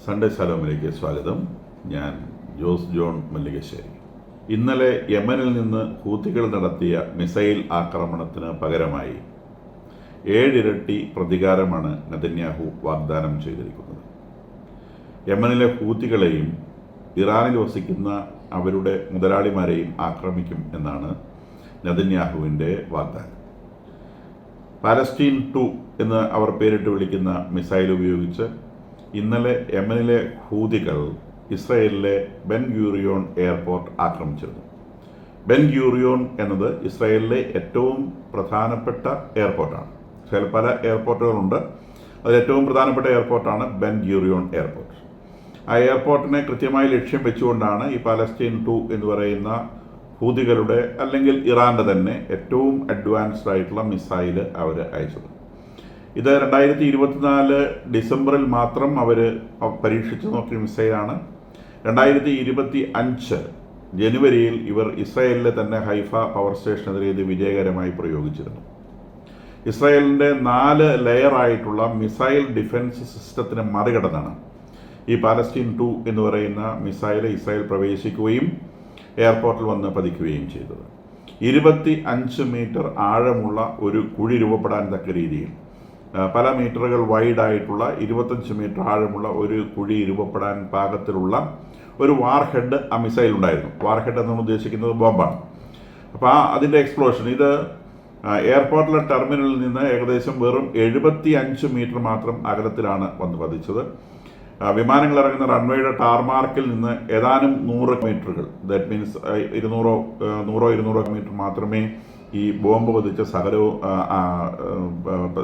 Sunday ശലോമിലേക്ക് സ്വാഗതം. ഞാൻ Jose John Mallikassery. ഇന്നലെ യമനിൽ നിന്ന് ഹൂത്തികൾ നടത്തിയ മിസൈൽ ആക്രമണത്തിന് പകരമായി 7 ഇരട്ടി പ്രതികാരമാണ് നെതന്യാഹു വാഗ്ദാനം ചെയ്തിരിക്കുന്നത്. യമനിലെ ഹൂത്തികളെയും ഇറാനിൽ വസിക്കുന്ന അവരുടെ മുതലാളിമാരെയും ആക്രമിക്കും എന്നാണ് നെതന്യാഹുവിൻ്റെ വാഗ്ദാനം. പാലസ്റ്റീൻ 2 എന്ന് അവർ പേരിട്ട് വിളിക്കുന്ന മിസൈൽ ഉപയോഗിച്ച് ഇന്നലെ യമനിലെ ഹൂതികൾ ഇസ്രയേലിലെ ബെൻ ഗൂറിയോൺ എയർപോർട്ട് ആക്രമിച്ചിരുന്നു. ബെൻ ഗൂറിയോൺ എന്നത് ഇസ്രയേലിലെ ഏറ്റവും പ്രധാനപ്പെട്ട എയർപോർട്ടാണ്. ഇസ്രയേൽ പല എയർപോർട്ടുകളുണ്ട്, അതിൽ ഏറ്റവും പ്രധാനപ്പെട്ട എയർപോർട്ടാണ് ബെൻ ഗൂറിയോൺ എയർപോർട്ട്. ആ എയർപോർട്ടിനെ കൃത്യമായി ലക്ഷ്യം വെച്ചുകൊണ്ടാണ് ഈ പാലസ്റ്റീൻ 2 എന്ന് പറയുന്ന ഹൂതികളുടെ അല്ലെങ്കിൽ ഇറാൻ്റെ തന്നെ ഏറ്റവും അഡ്വാൻസ്ഡ് ആയിട്ടുള്ള മിസൈൽ അവർ അയച്ചത്. ഇത് 2024 ഡിസംബറിൽ മാത്രം അവർ പരീക്ഷിച്ചു നോക്കിയ മിസൈലാണ്. 2025 ജനുവരിയിൽ ഇവർ ഇസ്രായേലിലെ തന്നെ ഹൈഫ പവർ സ്റ്റേഷനെതിരെ ഇത് വിജയകരമായി പ്രയോഗിച്ചിരുന്നു. ഇസ്രായേലിൻ്റെ 4 ലെയറായിട്ടുള്ള മിസൈൽ ഡിഫൻസ് സിസ്റ്റത്തിനെ മറികടന്നാണ് ഈ പാലസ്റ്റീൻ 2 എന്ന് പറയുന്ന മിസൈൽ ഇസ്രായേൽ പ്രവേശിക്കുകയും എയർപോർട്ടിൽ വന്ന് പതിക്കുകയും ചെയ്തത്. 25 മീറ്റർ ആഴമുള്ള ഒരു കുഴി രൂപപ്പെടാൻ തക്ക രീതിയിൽ പല മീറ്ററുകൾ വൈഡായിട്ടുള്ള 25 മീറ്റർ ആഴമുള്ള ഒരു കുഴി രൂപപ്പെടാൻ പാകത്തിലുള്ള ഒരു വാർഹെഡ് ആ മിസൈൽ ഉണ്ടായിരുന്നു. വാർഹെഡ് എന്നാണ് ഉദ്ദേശിക്കുന്നത് ബോംബാണ്. അപ്പോൾ അതിൻ്റെ എക്സ്പ്ലോഷൻ ഇത് എയർപോർട്ടിലെ ടെർമിനലിൽ നിന്ന് ഏകദേശം വെറും 75 മീറ്റർ മാത്രം അകലത്തിലാണ് വന്ന് പതിച്ചത്. വിമാനങ്ങൾ ഇറങ്ങുന്ന റൺവേയുടെ ടാർമാർക്കിൽ നിന്ന് ഏതാനും 100 മീറ്ററുകൾ, ദാറ്റ് മീൻസ് 200 മീറ്റർ മാത്രമേ ഈ ബോംബ് പതിച്ച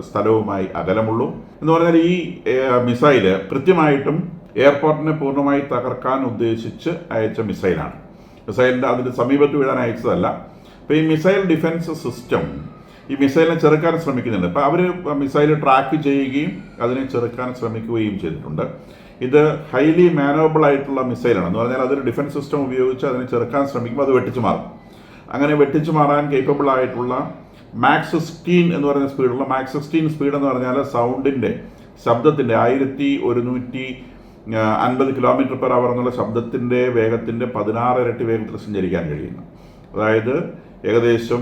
സ്ഥലവുമായി അകലമുള്ളൂ. എന്ന് പറഞ്ഞാൽ ഈ മിസൈല് കൃത്യമായിട്ടും എയർപോർട്ടിനെ പൂർണ്ണമായി തകർക്കാൻ ഉദ്ദേശിച്ച് അയച്ച മിസൈലാണ്. മിസൈലിൻ്റെ അതിൻ്റെ സമീപത്ത് വീഴാൻ അയച്ചതല്ല. അപ്പോൾ ഈ മിസൈൽ ഡിഫൻസ് സിസ്റ്റം ഈ മിസൈലിനെ ചെറുക്കാൻ ശ്രമിക്കുന്നുണ്ട്. അപ്പോൾ അവർ മിസൈൽ ട്രാക്ക് ചെയ്യുകയും അതിനെ ചെറുക്കാൻ ശ്രമിക്കുകയും ചെയ്തിട്ടുണ്ട്. ഇത് ഹൈലി മാനോബിൾ ആയിട്ടുള്ള മിസൈലാണ്. എന്ന് പറഞ്ഞാൽ അതൊരു ഡിഫൻസ് സിസ്റ്റം ഉപയോഗിച്ച് അതിനെ ചെറുക്കാൻ ശ്രമിക്കുമ്പോൾ അത് വെട്ടിച്ചു മാറും. അങ്ങനെ വെട്ടിച്ചു മാറാൻ കേപ്പബിൾ ആയിട്ടുള്ള മാക്സ് 16 എന്ന് പറയുന്ന സ്പീഡുള്ള മാക്സ് 16 സ്പീഡ് എന്ന് പറഞ്ഞാൽ ശബ്ദത്തിൻ്റെ 1150 km/h എന്നുള്ള ശബ്ദത്തിൻ്റെ വേഗത്തിൻ്റെ 16 ഇരട്ടി വേഗത്തിൽ സഞ്ചരിക്കാൻ കഴിയുന്നു. അതായത് ഏകദേശം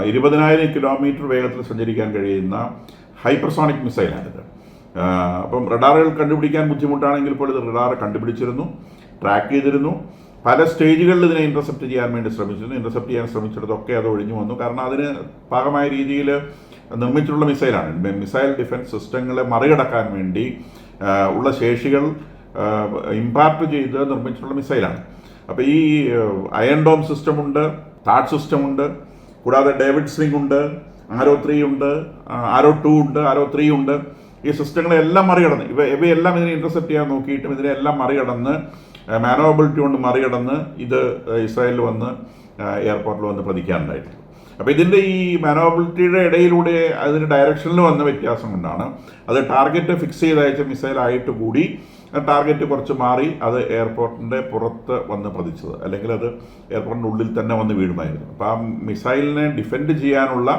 20,000 കിലോമീറ്റർ വേഗത്തിൽ സഞ്ചരിക്കാൻ കഴിയുന്ന ഹൈപ്പർസോണിക് മിസൈലാണിത്. അപ്പം റഡാറുകൾ കണ്ടുപിടിക്കാൻ ബുദ്ധിമുട്ടാണെങ്കിൽ ഇപ്പോൾ ഇത് റഡാർ കണ്ടുപിടിച്ചിരുന്നു, ട്രാക്ക് ചെയ്തിരുന്നു. പല സ്റ്റേജുകളിൽ ഇതിനെ ഇൻ്റർസെപ്റ്റ് ചെയ്യാൻ വേണ്ടി ശ്രമിച്ചിരുന്നു. ഇൻ്റർസെപ്റ്റ് ചെയ്യാൻ ശ്രമിച്ചിടത്തൊക്കെ അത് ഒഴിഞ്ഞു വന്നു. കാരണം അതിന് പാകമായ രീതിയിൽ നിർമ്മിച്ചിട്ടുള്ള മിസൈലാണ്. മിസൈൽ ഡിഫൻസ് സിസ്റ്റങ്ങളെ മറികടക്കാൻ വേണ്ടി ഉള്ള ശേഷികൾ ഇമ്പാർട്ട് ചെയ്ത് നിർമ്മിച്ചിട്ടുള്ള മിസൈലാണ്. അപ്പോൾ ഈ അയൺ ഡോം സിസ്റ്റമുണ്ട്, താഡ് സിസ്റ്റമുണ്ട്, കൂടാതെ ഡേവിഡ് സ്ലിംഗ് ഉണ്ട്, ആരോ 3 ഉണ്ട്, ആരോ 2 ഉണ്ട്, ആരോ 3 ഉണ്ട്. ഈ സിസ്റ്റങ്ങളെല്ലാം മറികടന്ന് ഇവയെല്ലാം ഇതിനെ ഇൻ്റർസെപ്റ്റ് ചെയ്യാൻ നോക്കിയിട്ടും ഇതിനെല്ലാം മറികടന്ന് മാനോബിലിറ്റി കൊണ്ട് മറികടന്ന് ഇത് ഇസ്രായേലിൽ വന്ന് എയർപോർട്ടിൽ വന്ന് പതിക്കാനുണ്ടായിട്ടുണ്ട്. അപ്പോൾ ഇതിൻ്റെ ഈ മാനോബിലിറ്റിയുടെ ഇടയിലൂടെ അതിന് ഡയറക്ഷനിൽ വന്ന വ്യത്യാസം കൊണ്ടാണ് അത് ടാർഗറ്റ് ഫിക്സ് ചെയ്ത് അയച്ച മിസൈലായിട്ട് കൂടി ടാർഗറ്റ് കുറച്ച് മാറി അത് എയർപോർട്ടിൻ്റെ പുറത്ത് വന്ന് പതിച്ചത്. അല്ലെങ്കിൽ അത് എയർപോർട്ടിൻ്റെ ഉള്ളിൽ തന്നെ വന്ന് വീഴുമായിരുന്നു. അപ്പോൾ ആ മിസൈലിനെ ഡിഫെൻഡ് ചെയ്യാനുള്ള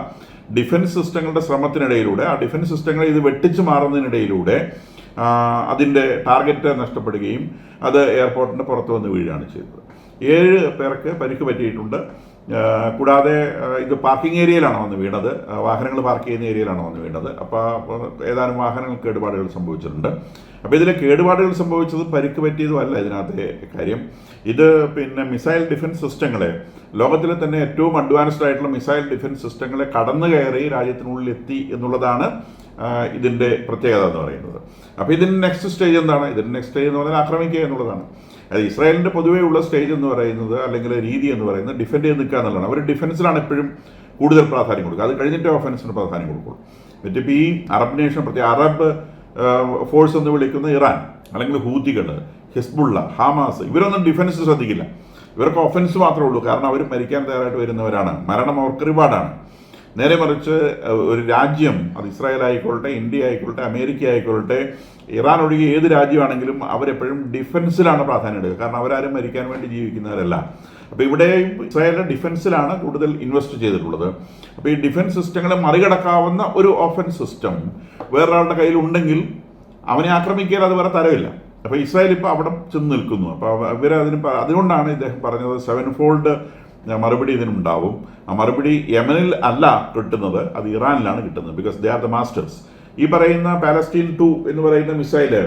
ഡിഫൻസ് സിസ്റ്റങ്ങളുടെ ശ്രമത്തിനിടയിലൂടെ ആ ഡിഫൻസ് സിസ്റ്റങ്ങളെ ഇത് വെട്ടിച്ചു മാറുന്നതിനിടയിലൂടെ അതിൻ്റെ ടാർഗറ്റ് നഷ്ടപ്പെടുകയും അത് എയർപോർട്ടിൻ്റെ പുറത്ത് വന്ന് വീഴുകയാണ് ചെയ്തത്. 7 പേർക്ക് പരിക്ക് പറ്റിയിട്ടുണ്ട്. കൂടാതെ ഇത് പാർക്കിംഗ് ഏരിയയിലാണ് വന്ന് വീണത്, വാഹനങ്ങൾ പാർക്ക് ചെയ്യുന്ന ഏരിയയിലാണ് വന്ന് വീണത്. അപ്പോൾ ഏതാനും വാഹനങ്ങൾ കേടുപാടുകൾ സംഭവിച്ചിട്ടുണ്ട്. അപ്പോൾ ഇതിലെ കേടുപാടുകൾ സംഭവിച്ചത് പരിക്ക് പറ്റിയതും അല്ല ഇതിനകത്തെ കാര്യം. ഇത് മിസൈൽ ഡിഫൻസ് സിസ്റ്റങ്ങളെ, ലോകത്തിലെ തന്നെ ഏറ്റവും അഡ്വാൻസ്ഡ് ആയിട്ടുള്ള മിസൈൽ ഡിഫൻസ് സിസ്റ്റങ്ങളെ കടന്നു കയറി രാജ്യത്തിനുള്ളിൽ എത്തി എന്നുള്ളതാണ് ഇതിൻ്റെ പ്രത്യേകത എന്ന് പറയുന്നത്. അപ്പോൾ ഇതിൻ്റെ നെക്സ്റ്റ് സ്റ്റേജ് എന്താണ്? ഇതിൻ്റെ നെക്സ്റ്റ് സ്റ്റേജ് എന്ന് പറഞ്ഞാൽ ആക്രമിക്കുക എന്നുള്ളതാണ്. അത് ഇസ്രായേലിൻ്റെ പൊതുവേ ഉള്ള സ്റ്റേജ് എന്ന് പറയുന്നത് അല്ലെങ്കിൽ രീതി എന്ന് പറയുന്നത് ഡിഫെൻഡ് ചെയ്ത് നിൽക്കുക എന്നുള്ളതാണ്. അവർ ഡിഫൻസിലാണ് എപ്പോഴും കൂടുതൽ പ്രാധാന്യം കൊടുക്കുക. അത് കഴിഞ്ഞിട്ട് ഒഫൻസിന് പ്രാധാന്യം കൊടുക്കുള്ളൂ. എന്നിട്ടിപ്പോൾ ഈ അറബ് നേഷൻ, പ്രത്യേക അറബ് ഫോഴ്സ് എന്ന് വിളിക്കുന്ന ഇറാൻ അല്ലെങ്കിൽ ഹൂത്തികൾ, ഹിസ്ബുള്ള, ഹമാസ്, ഇവരൊന്നും ഡിഫൻസ് ശ്രദ്ധിക്കില്ല. ഇവർക്ക് ഒഫൻസ് മാത്രമേ ഉള്ളൂ. കാരണം അവർ മരിക്കാൻ തയ്യാറായിട്ട് വരുന്നവരാണ്. മരണം അവർക്ക് റിവാർഡാണ്. നേരെ മറിച്ച് ഒരു രാജ്യം, അത് ഇസ്രായേൽ ആയിക്കൊള്ളട്ടെ, ഇന്ത്യ ആയിക്കൊള്ളട്ടെ, അമേരിക്ക ആയിക്കൊള്ളട്ടെ, ഇറാൻ ഒഴികെ ഏത് രാജ്യമാണെങ്കിലും അവരെപ്പോഴും ഡിഫൻസിലാണ് പ്രാധാന്യം എടുക്കുക. കാരണം അവരാരും മരിക്കാൻ വേണ്ടി ജീവിക്കുന്നവരല്ല. അപ്പോൾ ഇവിടെ ഇസ്രായേലിൻ്റെ ഡിഫൻസിലാണ് കൂടുതൽ ഇൻവെസ്റ്റ് ചെയ്തിട്ടുള്ളത്. അപ്പോൾ ഈ ഡിഫൻസ് സിസ്റ്റങ്ങളെ മറികടക്കാവുന്ന ഒരു ഓഫൻസ് സിസ്റ്റം വേറൊരാളുടെ കയ്യിലുണ്ടെങ്കിൽ അവനെ ആക്രമിക്കാൻ അത് വേറെ തരമില്ല. അപ്പോൾ ഇസ്രായേൽ ഇപ്പോൾ അവിടെ ചെന്ന് നിൽക്കുന്നു. അപ്പോൾ ഇവരതിന് അതുകൊണ്ടാണ് ഇദ്ദേഹം പറഞ്ഞത് 7-fold മറുപടി ഇതിനുണ്ടാവും. ആ മറുപടി യമനിൽ അല്ല കിട്ടുന്നത്, അത് ഇറാനിലാണ് കിട്ടുന്നത്. Because they are the masters. ഈ പറയുന്ന പാലസ്റ്റീൻ 2 എന്ന് പറയുന്ന മിസൈല്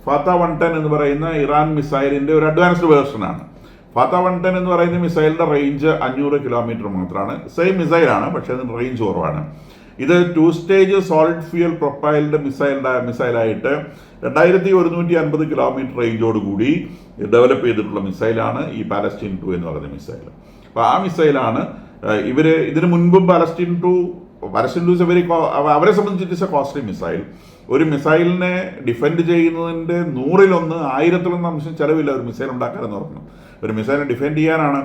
ഫാത്ത 110 എന്ന് പറയുന്ന ഇറാൻ മിസൈലിൻ്റെ ഒരു അഡ്വാൻസ്ഡ് വേർഷനാണ്. ഫാത്ത 110 എന്ന് പറയുന്ന മിസൈലിൻ്റെ റേഞ്ച് 500 കിലോമീറ്റർ മാത്രമാണ്. സെയിം മിസൈലാണ്, പക്ഷേ അതിന് റേഞ്ച് കുറവാണ്. ഇത് 2 സ്റ്റേജ് സോളിഡ് ഫ്യൂൽ പ്രൊപ്പൈൽഡ് മിസൈലായിട്ട് 2150 കിലോമീറ്റർ റേഞ്ചോടുകൂടി ഡെവലപ്പ് ചെയ്തിട്ടുള്ള മിസൈലാണ് ഈ പാലസ്റ്റീൻ 2 എന്ന് പറയുന്ന മിസൈൽ. അപ്പോൾ ആ മിസൈലാണ് ഇതിനു മുൻപും പാലസ്റ്റീൻ 2 ഇസ് വെരി, അവരെ സംബന്ധിച്ചിട്ട് കോസ്റ്റ്ലി മിസൈൽ. ഒരു മിസൈലിനെ ഡിഫെൻഡ് ചെയ്യുന്നതിൻ്റെ 100-1 1000-1 അംശം ചിലവില്ല ഒരു മിസൈൽ ഉണ്ടാക്കാനെന്ന് പറഞ്ഞു. ഒരു മിസൈലിനെ ഡിഫെൻഡ് ചെയ്യാനാണ്,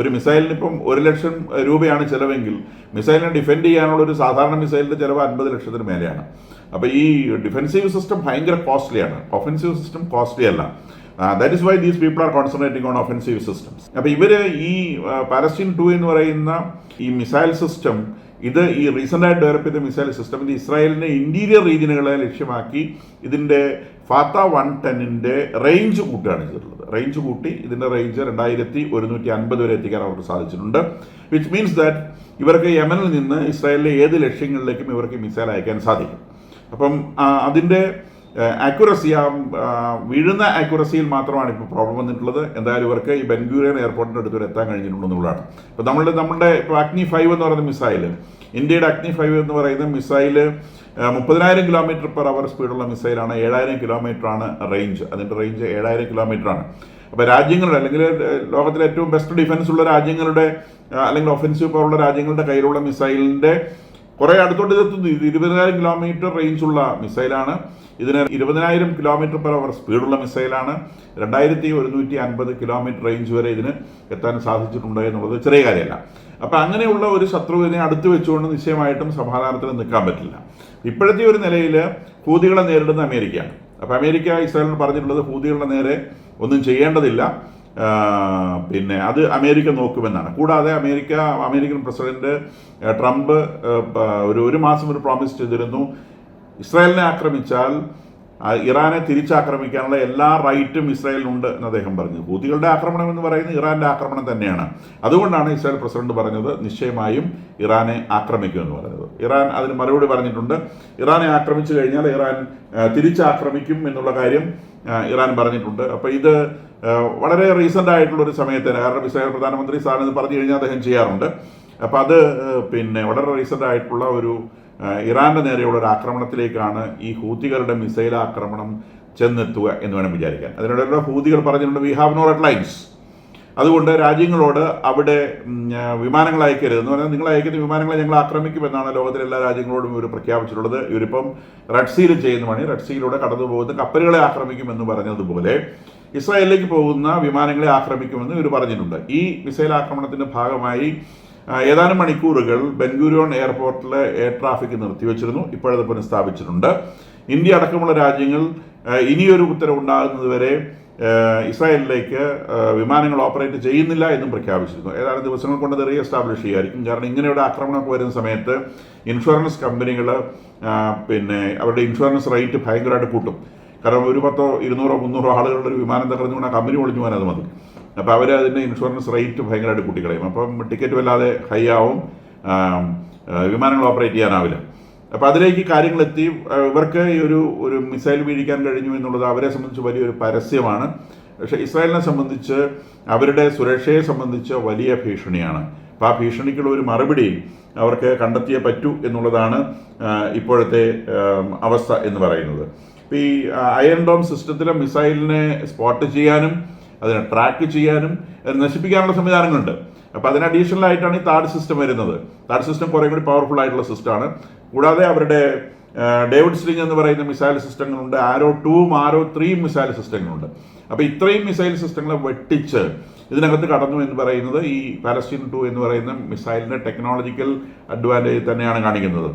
ഒരു മിസൈലിന് ഇപ്പം 1 ലക്ഷം രൂപയാണ് ചിലവെങ്കിൽ മിസൈലിനെ ഡിഫെൻഡ് ചെയ്യാനുള്ള ഒരു സാധാരണ മിസൈലിൻ്റെ ചിലവ് 50 ലക്ഷത്തിന് മേലെയാണ്. അപ്പോൾ ഈ ഡിഫെൻസീവ് സിസ്റ്റം ഭയങ്കര കോസ്റ്റ്ലിയാണ്, ഒഫെൻസീവ് സിസ്റ്റം കോസ്റ്റ്ലി അല്ല. That is why these people are concentrating on offensive systems. അപ്പോൾ ഇവർ ഈ പാലസ്റ്റീൻ 2 എന്ന് പറയുന്ന ഈ മിസൈൽ സിസ്റ്റം, ഇത് ഈ റീസെൻ്റായിട്ട് ഡെവലപ്പ് ചെയ്ത മിസൈൽ സിസ്റ്റം ഇത് ഇസ്രായേലിൻ്റെ ഇൻറ്റീരിയർ റീജിയനുകളെ ലക്ഷ്യമാക്കി ഇതിൻ്റെ ഫാത്ത 110-ൻ്റെ റേഞ്ച് കൂട്ടുകയാണ് ചെയ്തിട്ടുള്ളത്. റേഞ്ച് കൂട്ടി ഇതിൻ്റെ റേഞ്ച് 2150 വരെ എത്തിക്കാൻ അവർക്ക് സാധിച്ചിട്ടുണ്ട്. വിച്ച് മീൻസ് ദാറ്റ് ഇവർക്ക് യമനിൽ നിന്ന് ഇസ്രായേലിലെ ഏത് ലക്ഷ്യങ്ങളിലേക്കും ഇവർക്ക് മിസൈൽ അയക്കാൻ സാധിക്കും. അപ്പം അതിൻ്റെ ആക്യുറസി, വീഴുന്ന ആക്യുറസിയിൽ മാത്രമാണ് ഇപ്പോൾ പ്രോബ്ലം വന്നിട്ടുള്ളത്. എന്തായാലും ഇവർക്ക് ഈ ബെൻഗൂരിയൻ എയർപോർട്ടിൻ്റെ അടുത്ത് വരെ എത്താൻ കഴിഞ്ഞിട്ടുണ്ടെന്നുള്ളതാണ്. ഇപ്പോൾ നമ്മുടെ ഇപ്പോൾ അഗ്നി 5 എന്ന് പറയുന്ന മിസൈൽ, ഇന്ത്യയുടെ അഗ്നി 5 എന്ന് പറയുന്ന മിസൈല് 30,000 km/h സ്പീഡുള്ള മിസൈലാണ്. 7,000 കിലോമീറ്ററാണ് റേഞ്ച്. അതിൻ്റെ റേഞ്ച് 7,000 കിലോമീറ്ററാണ്. അപ്പോൾ രാജ്യങ്ങളുടെ, അല്ലെങ്കിൽ ലോകത്തിലെ ഏറ്റവും ബെസ്റ്റ് ഡിഫൻസ് ഉള്ള രാജ്യങ്ങളുടെ, അല്ലെങ്കിൽ ഒഫൻസീവ് പവറുള്ള രാജ്യങ്ങളുടെ കയ്യിലുള്ള മിസൈലിൻ്റെ കുറേ അടുത്തോട്ട് എത്തുന്നു. 20,000 കിലോമീറ്റർ റേഞ്ചുള്ള മിസൈലാണ്. ഇതിന് 20,000 km/h സ്പീഡുള്ള മിസൈലാണ്. 2150 കിലോമീറ്റർ റേഞ്ച് വരെ ഇതിന് എത്താൻ സാധിച്ചിട്ടുണ്ട് എന്നുള്ളത് ചെറിയ കാര്യമല്ല. അപ്പം അങ്ങനെയുള്ള ഒരു ശത്രുവിനെ അടുത്ത് വെച്ചുകൊണ്ട് നിശ്ചയമായിട്ടും സമാധാനത്തിൽ നിൽക്കാൻ പറ്റില്ല. ഇപ്പോഴത്തെ ഒരു നിലയിൽ ഹൂതികളെ നേരിടുന്ന അമേരിക്കയാണ്. അപ്പോൾ അമേരിക്ക ഇസ്രായേലിന് പറഞ്ഞിട്ടുള്ളത് ഹൂതികളുടെ നേരെ ഒന്നും ചെയ്യേണ്ടതില്ല, പിന്നെ അത് അമേരിക്ക നോക്കുമെന്നാണ്. കൂടാതെ അമേരിക്കൻ പ്രസിഡന്റ് ട്രംപ് ഒരു മാസം ഒരു പ്രോമിസ് ചെയ്തിരുന്നു, ഇസ്രായേലിനെ ആക്രമിച്ചാൽ ഇറാനെ തിരിച്ചാക്രമിക്കാനുള്ള എല്ലാ റൈറ്റും ഇസ്രായേലിനുണ്ട് എന്ന് അദ്ദേഹം പറഞ്ഞു. ഹൂതികളുടെ ആക്രമണം എന്ന് പറയുന്നത് ഇറാന്റെ ആക്രമണം തന്നെയാണ്. അതുകൊണ്ടാണ് ഇസ്രായേൽ പ്രസിഡന്റ് പറഞ്ഞത് നിശ്ചയമായും ഇറാനെ ആക്രമിക്കുമെന്ന് പറഞ്ഞത്. ഇറാൻ അതിന് മറുപടി പറഞ്ഞിട്ടുണ്ട്. ഇറാനെ ആക്രമിച്ചു കഴിഞ്ഞാൽ ഇറാൻ തിരിച്ചാക്രമിക്കും എന്നുള്ള കാര്യം ഇറാൻ പറഞ്ഞിട്ടുണ്ട്. അപ്പോൾ ഇത് വളരെ റീസെൻ്റ് ആയിട്ടുള്ളൊരു സമയത്ത്, കാരണം ഇസ്രായേൽ പ്രധാനമന്ത്രി സ്ഥാനം പറഞ്ഞു കഴിഞ്ഞാൽ അദ്ദേഹം ചെയ്യാറുണ്ട്. അപ്പോൾ അത് പിന്നെ വളരെ റീസെൻ്റ് ആയിട്ടുള്ള ഒരു ഇറാന്റെ നേരെയുള്ള ഒരു ആക്രമണത്തിലേക്കാണ് ഈ ഹൂതികളുടെ മിസൈൽ ആക്രമണം ചെന്നെത്തുക എന്ന് വേണം വിചാരിക്കാൻ. അതിനിടെ ഹൂതികൾ പറഞ്ഞിട്ടുണ്ട്, we have no red lines. അതുകൊണ്ട് രാജ്യങ്ങളോട് അവിടെ വിമാനങ്ങൾ അയക്കരുത് എന്ന് പറഞ്ഞാൽ, നിങ്ങൾ അയക്കുന്ന വിമാനങ്ങളെ ഞങ്ങൾ ആക്രമിക്കുമെന്നാണ് ലോകത്തിലെ എല്ലാ രാജ്യങ്ങളോടും ഇവർ പ്രഖ്യാപിച്ചിട്ടുള്ളത്. ഇവരിപ്പം റെഡ് സീയിൽ ചെയ്യുന്ന പണി, റെഡ് സീയിലൂടെ കടന്നു പോകുന്ന കപ്പലുകളെ ആക്രമിക്കുമെന്ന് പറഞ്ഞതുപോലെ ഇസ്രായേലിലേക്ക് പോകുന്ന വിമാനങ്ങളെ ആക്രമിക്കുമെന്ന് ഇവർ പറഞ്ഞിട്ടുണ്ട്. ഈ മിസൈൽ ആക്രമണത്തിൻ്റെ ഭാഗമായി ഏതാനും മണിക്കൂറുകൾ ബെൻഗൂരിയോൺ എയർപോർട്ടിലെ എയർ ട്രാഫിക് നിർത്തിവെച്ചിരുന്നു. ഇപ്പോഴത് പുനഃസ്ഥാപിച്ചിട്ടുണ്ട്. ഇന്ത്യ അടക്കമുള്ള രാജ്യങ്ങൾ ഇനിയൊരു ഉത്തരവുണ്ടാകുന്നതുവരെ ഇസ്രായേലിലേക്ക് വിമാനങ്ങൾ ഓപ്പറേറ്റ് ചെയ്യുന്നില്ല എന്നും പ്രഖ്യാപിച്ചിരുന്നു. ഏതാനും ദിവസങ്ങൾ കൊണ്ട് അത് റീ എസ്റ്റാബ്ലിഷ് ചെയ്യുമായിരിക്കും. കാരണം ഇങ്ങനെയുള്ള ആക്രമണമൊക്കെ വരുന്ന സമയത്ത് ഇൻഷുറൻസ് കമ്പനികൾ പിന്നെ അവരുടെ ഇൻഷുറൻസ് റേറ്റ് ഭയങ്കരമായിട്ട് കൂട്ടും. കാരണം 100, 200, 300 ആളുകളുടെ ഒരു വിമാനം തകർന്നുകൊണ്ട് ആ കമ്പനി ഒളിഞ്ഞു പോകാൻ അത് മതി. അപ്പോൾ അവർ അതിൻ്റെ ഇൻഷുറൻസ് റേറ്റ് ഭയങ്കരമായിട്ട് കൂട്ടിക്കളയും. അപ്പം ടിക്കറ്റ് വല്ലാതെ ഹൈ ആവും, വിമാനങ്ങൾ ഓപ്പറേറ്റ് ചെയ്യാനാവില്ല. അപ്പോൾ അതിലേക്ക് കാര്യങ്ങളെത്തി. ഇവർക്ക് ഈ ഒരു മിസൈൽ വീഴിക്കാൻ കഴിഞ്ഞു എന്നുള്ളത് അവരെ സംബന്ധിച്ച് വലിയൊരു പരസ്യമാണ്. പക്ഷേ ഇസ്രായേലിനെ സംബന്ധിച്ച് അവരുടെ സുരക്ഷയെ സംബന്ധിച്ച് വലിയ ഭീഷണിയാണ്. അപ്പോൾ ആ ഭീഷണിക്കുള്ള ഒരു മറുപടി അവർക്ക് കണ്ടെത്തിയേ പറ്റൂ എന്നുള്ളതാണ് ഇപ്പോഴത്തെ അവസ്ഥ എന്ന് പറയുന്നത്. ഇപ്പോൾ ഈ അയൺ ഡോം സിസ്റ്റത്തിലെ മിസൈലിനെ സ്പോട്ട് ചെയ്യാനും അതിനെ ട്രാക്ക് ചെയ്യാനും നശിപ്പിക്കാനുള്ള സംവിധാനങ്ങളുണ്ട്. അപ്പോൾ അതിന് അഡീഷണൽ ആയിട്ടാണ് ഈ താഡ് സിസ്റ്റം വരുന്നത്. താഡ് സിസ്റ്റം കുറേ കൂടി പവർഫുൾ ആയിട്ടുള്ള സിസ്റ്റമാണ്. കൂടാതെ അവരുടെ ഡേവിഡ് സ്ലിംഗ് എന്ന് പറയുന്ന മിസൈൽ സിസ്റ്റങ്ങളുണ്ട്, ആരോ 2ഉം ആരോ 3ഉം മിസൈൽ സിസ്റ്റങ്ങളുണ്ട്. അപ്പോൾ ഇത്രയും മിസൈൽ സിസ്റ്റങ്ങളെ വെട്ടിച്ച് ഇതിനകത്ത് കടന്നു എന്ന് പറയുന്നത് ഈ പാലസ്റ്റീൻ 2 എന്ന് പറയുന്ന മിസൈലിൻ്റെ ടെക്നോളജിക്കൽ അഡ്വാൻറ്റേജ് തന്നെയാണ് കാണിക്കുന്നത്.